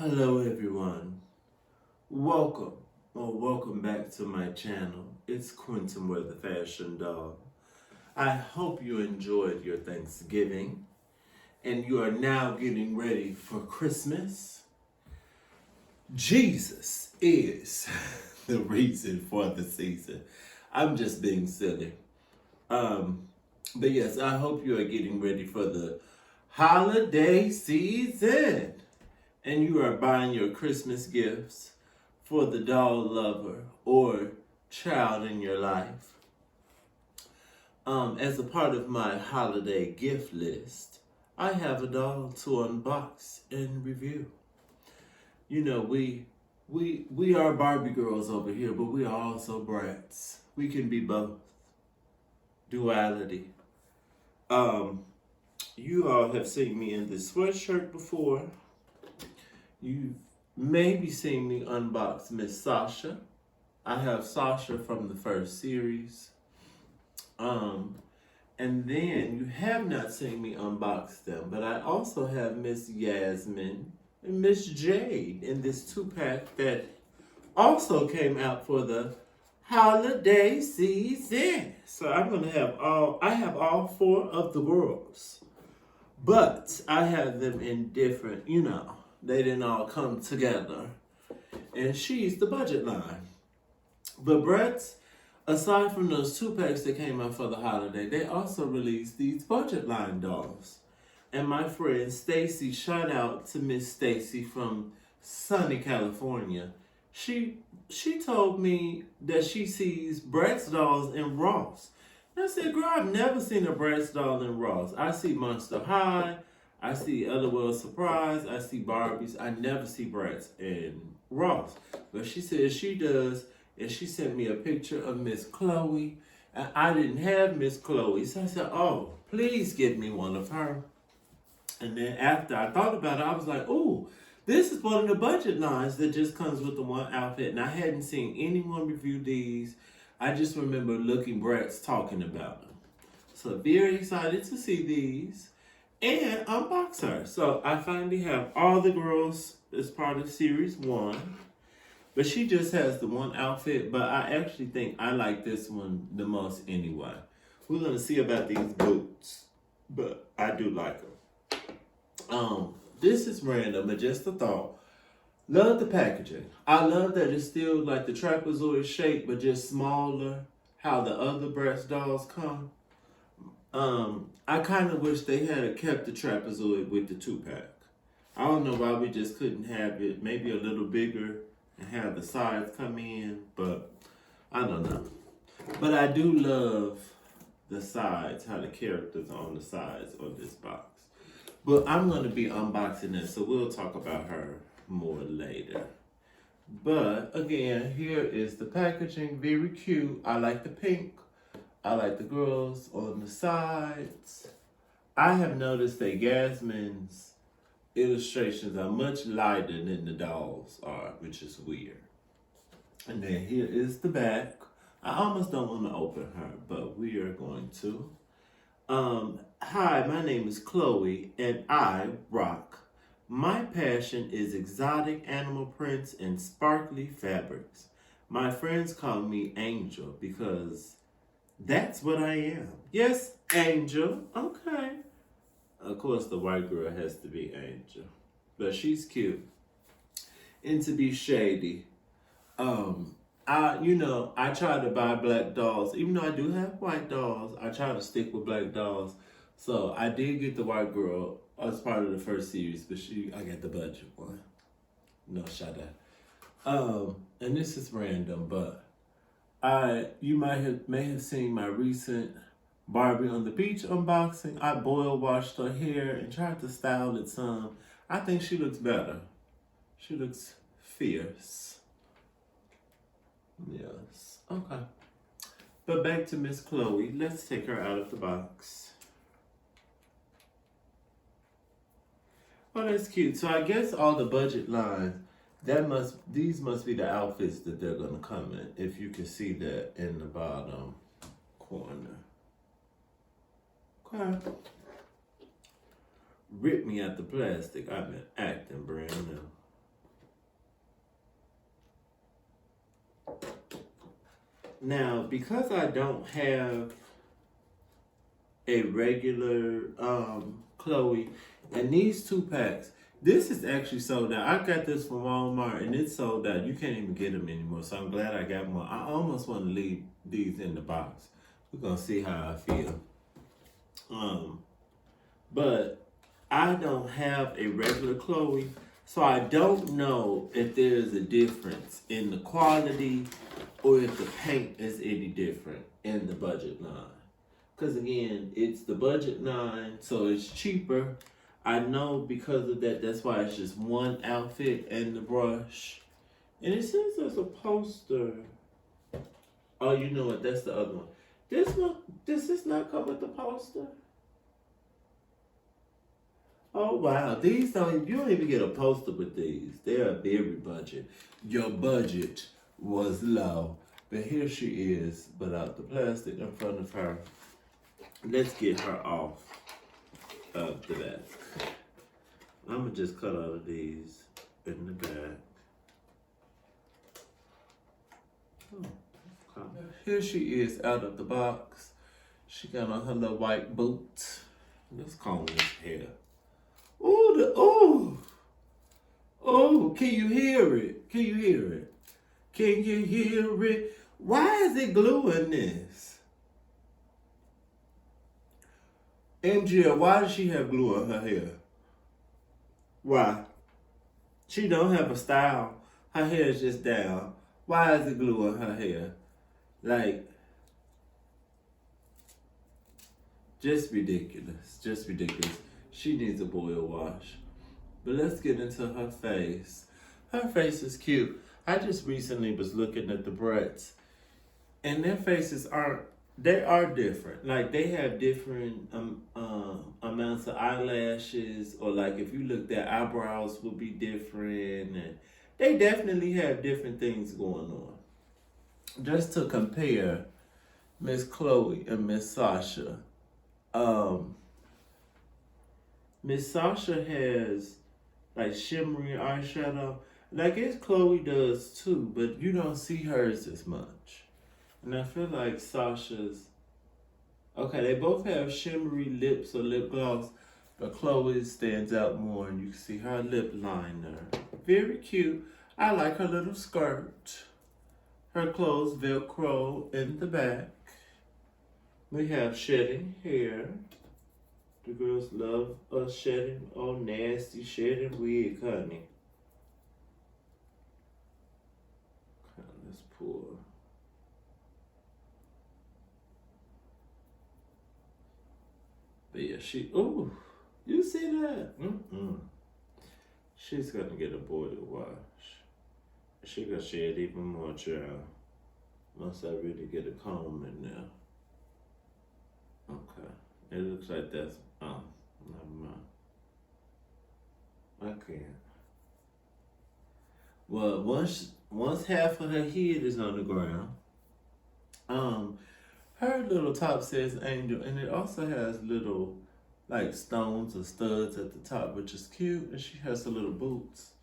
Hello everyone. Welcome back to my channel. It's Quentin with the Fashion Doll. I hope you enjoyed your Thanksgiving and you are now getting ready for Christmas. Jesus is the reason for the season. I'm just being silly. But yes, I hope you are getting ready for the holiday season. And you are buying your Christmas gifts for the doll lover or child in your life. As a part of my holiday gift list, I have a doll to unbox and review. You know, we are Barbie girls over here, but we are also Bratz. We can be both. Duality. You all have seen me in this sweatshirt before. You've maybe seen me unbox Miss Sasha. I have Sasha from the first series. And then you have not seen me unbox them, but I also have Miss Yasmin and Miss Jade in this 2-pack that also came out for the holiday season. So I'm gonna have I have all 4 of the girls. But I have them in different, they didn't all come together. And she's the budget line. But Bratz, aside from those 2-packs that came out for the holiday, they also released these budget line dolls. And my friend Stacy, shout out to Miss Stacy from sunny California. She told me that she sees Bratz dolls in Ross. And I said, girl, I've never seen a Bratz doll in Ross. I see Monster High, I see LOL Surprise, I see Barbies. I never see Bratz in Ross. But she said she does, and she sent me a picture of Miss Chloe. And I didn't have Miss Chloe, so I said, oh, please get me one of her. And then after I thought about it, I was like, ooh, this is one of the budget lines that just comes with the one outfit. And I hadn't seen anyone review these. I just remember looking Bratz talking about them. So very excited to see these and unbox her. So I finally have all the girls as part of series 1. But she just has the one outfit, but I actually think I like this one the most anyway. We're gonna see about these boots, but I do like them. This is random, but just a thought. Love the packaging. I love that it's still like the trapezoid shape, but just smaller, how the other Bratz dolls come. I kind of wish they had kept the trapezoid with the 2-pack. I don't know why we just couldn't have it maybe a little bigger and have the sides come in, but I don't know. But I do love the sides, how the characters are on the sides of this box. But I'm going to be unboxing it, so we'll talk about her more later. But again, here is the packaging, very cute. I like the pink. I like the girls on the sides. I have noticed that Yasmin's illustrations are much lighter than the dolls are, which is weird. And then here is the back. I almost don't want to open her, but we are going to. Hi, my name is Chloe, and I rock. My passion is exotic animal prints and sparkly fabrics. My friends call me Angel because that's what I am. Yes, Angel. Okay. Of course, the white girl has to be Angel, but she's cute. And to be shady, I try to buy black dolls. Even though I do have white dolls, I try to stick with black dolls. So I did get the white girl as part of the first series, but I got the budget one. No, shut up. And this is random, but you may have seen my recent Barbie on the Beach unboxing. I boil washed her hair and tried to style it some. I think she looks better. She looks fierce. Yes. Okay. But back to Miss Chloe. Let's take her out of the box. Oh, that's cute. So I guess all the budget lines, these must be the outfits that they're gonna come in. If you can see that in the bottom corner. Okay. Rip me out the plastic. I've been acting brand new. Now, because I don't have a regular Chloe, and these 2 packs, this is actually sold out. I got this from Walmart and it's sold out. You can't even get them anymore. So I'm glad I got more. I almost want to leave these in the box. We're gonna see how I feel. But I don't have a regular Chloe, so I don't know if there's a difference in the quality or if the paint is any different in the budget line. Because again, it's the budget line, so it's cheaper. I know because of that, that's why it's just one outfit and the brush. And it says there's a poster. Oh, you know what? That's the other one. Does this not come with the poster? Oh wow, you don't even get a poster with these. They are very budget. Your budget was low. But here she is, without the plastic in front of her. Let's get her off of the back. I'm gonna just cut out of these in the back. Oh, here she is out of the box. She got on her little white boots. Let's comb this hair. Oh, can you hear it? Can you hear it? Can you hear it? Why is it gluing this? MGL, why does she have glue on her hair? Why? She don't have a style. Her hair is just down. Why is it glue on her hair? Like, just ridiculous. Just ridiculous. She needs a boil wash. But let's get into her face. Her face is cute. I just recently was looking at the Bratz, and their faces are different. Like they have different amounts of eyelashes, or like if you look, their eyebrows will be different, and they definitely have different things going on. Just to compare Miss Chloe and Miss Sasha. Miss Sasha has like shimmery eyeshadow. And I guess Chloe does too, but you don't see hers as much. And I feel like Sasha's, okay, they both have shimmery lips or lip gloss, but Chloe stands out more and you can see her lip liner. Very cute. I like her little skirt. Her clothes Velcro in the back. We have shedding hair. The girls love us shedding, oh nasty shedding wig, honey. Okay, let's pour. But yeah, ooh, you see that? She's gonna get a boil wash. She gonna shed even more, child. Once I really get a comb in there. Okay. It looks like that's, never mind. I can't. Well, once half of her head is on the ground, her little top says Angel, and it also has little, like, stones or studs at the top, which is cute, and she has her little boots.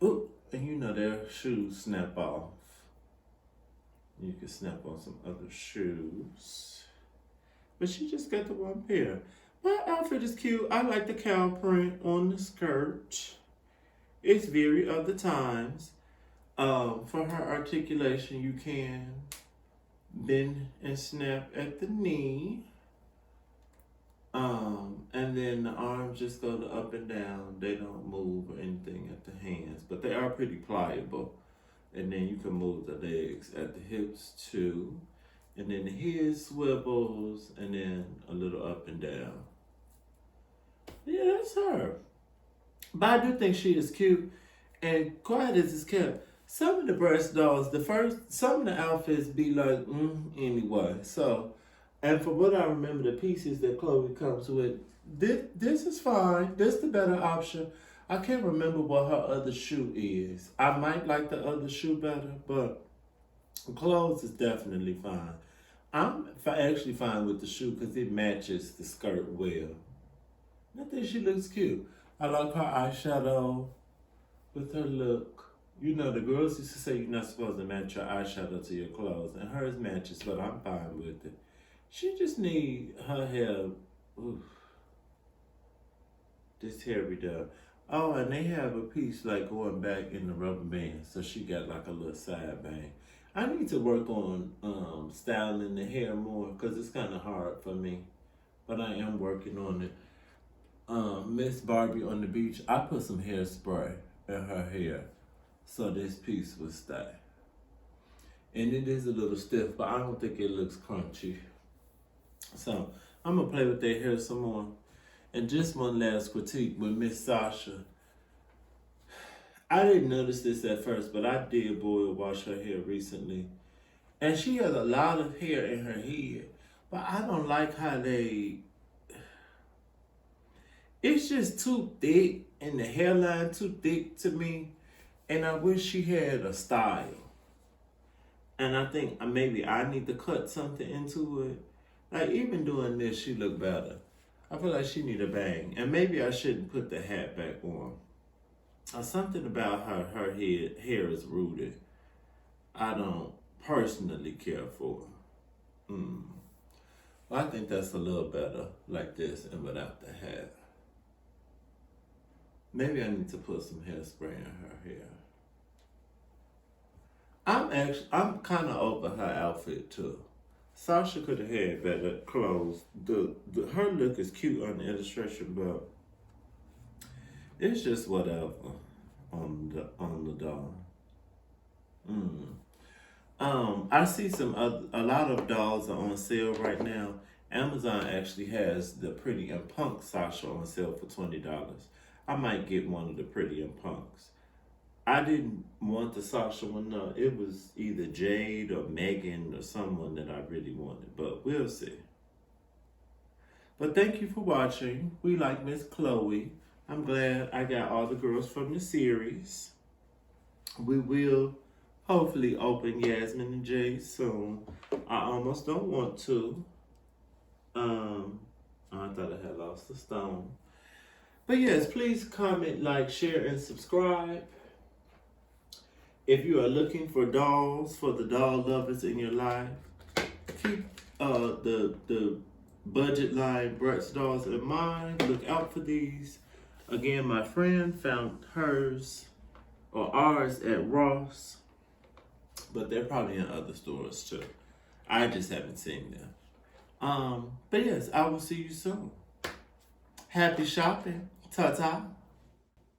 Ooh, and you know their shoes snap off. You can snap on some other shoes. But she just got the one pair. My outfit is cute. I like the cow print on the skirt. It's very of the times. For her articulation, you can bend and snap at the knee. And then the arms just go up and down. They don't move or anything at the hands, but they are pretty pliable. And then you can move the legs at the hips too. And then the head swivels, and then a little up and down. Yeah, that's her. But I do think she is cute. And quiet as it's kept, some of the breast dolls, some of the outfits be like, anyway. So, and from what I remember, the pieces that Chloe comes with, this is fine. This is the better option. I can't remember what her other shoe is. I might like the other shoe better, but clothes is definitely fine. I'm actually fine with the shoe because it matches the skirt well. I think she looks cute. I like her eyeshadow with her look. You know, the girls used to say you're not supposed to match your eyeshadow to your clothes, and hers matches, but I'm fine with it. She just need her hair, oof, this hair be done. Oh, and they have a piece like going back in the rubber band, so she got like a little side bang. I need to work on styling the hair more because it's kind of hard for me, but I am working on it. Miss Barbie on the beach, I put some hairspray in her hair so this piece will stay. And it is a little stiff, but I don't think it looks crunchy. So I'm gonna play with their hair some more. And just one last critique with Miss Sasha. I didn't notice this at first, but I did boil wash her hair recently. And she has a lot of hair in her head. But I don't like how it's just too thick, and the hairline too thick to me. And I wish she had a style. And I think maybe I need to cut something into it. Like even doing this, she look better. I feel like she need a bang. And maybe I shouldn't put the hat back on. Something about her hair is rooted. I don't personally care for. Well, I think that's a little better like this and without the hat. Maybe I need to put some hairspray in her hair. I'm kind of over her outfit too. Sasha could have had better clothes. Her look is cute on the illustration, but it's just whatever on the doll. I see a lot of dolls are on sale right now. Amazon actually has the Pretty and Punk Sasha on sale for $20. I might get one of the Pretty and Punks. I didn't want the Sasha one. No, it was either Jade or Megan or someone that I really wanted, but we'll see. But thank you for watching. We like Miss Chloe. I'm glad I got all the girls from the series. We will hopefully open Yasmin and Jade soon. I almost don't want to. I thought I had lost the stone. But yes, please comment, like, share, and subscribe. If you are looking for dolls, for the doll lovers in your life, keep the budget line Bratz dolls in mind. Look out for these. Again, my friend found hers or ours at Ross, but they're probably in other stores too. I just haven't seen them. But yes, I will see you soon. Happy shopping. Ta-ta.